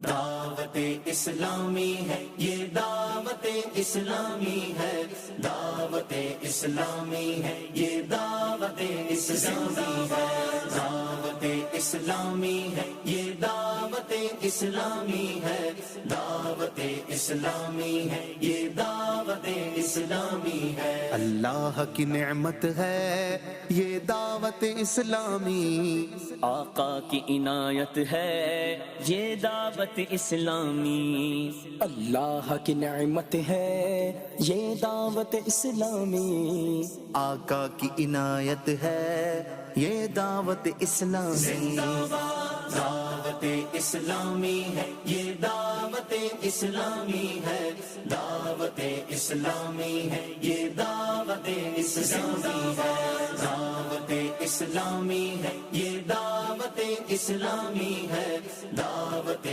دعوت اسلامی ہے، یہ دعوت اسلامی ہے، دعوت اسلامی ہے، یہ دعوت اسلامی ہے، دعوت اسلامی ہے، یہ دعوت اسلامی ہے، دعوت اسلامی ہے، یہ دعوت اسلامی ہے۔ اللہ کی نعمت ہے یہ دعوت اسلامی، آقا کی عنایت ہے یہ دعوت اسلامی، اللہ کی نعمت ہے یہ دعوت اسلامی، آقا کی عنایت ہے یہ دعوت اسلامی۔ دعوت اسلامی ہے، یہ دعوت اسلامی ہے، دعوت اسلامی ہے، یہ دعوت اسلامی ہے، دعوت اسلامی ہے، یہ دعوت اسلامی ہے، دعوت